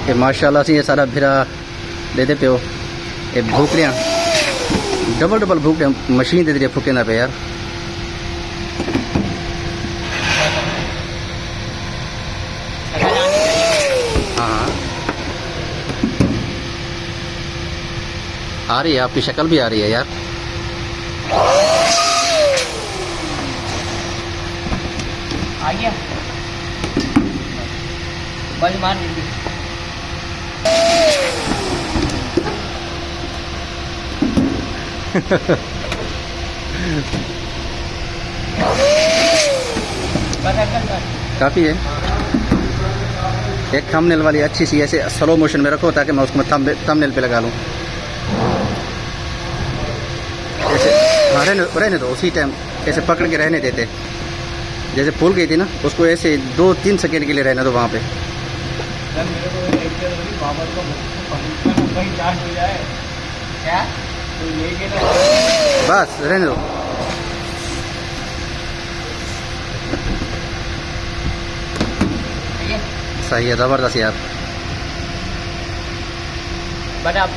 कि माशाल्लाह से ये सारा फिरा देते पे हो ये भूकरियाँ डबल डबल भूख मशीन दे दी फूके ना पे यार। हाँ आ रही है, आपकी शक्ल भी आ रही है यार। आ गया बस मार जल्दी। काफ़ी है। एक थंबनेल वाली अच्छी सी ऐसे स्लो मोशन में रखो ताकि मैं उसको थंबनेल पे लगा लूँ। ऐसे हाँ रहने दो उसी टाइम ऐसे पकड़ के रहने देते। जैसे फूल गई थी ना उसको ऐसे 2-3 सेकेंड के लिए रहने दो वहाँ पे। बस रहने दो। सही है, ज़बरदस्त यार। बट आप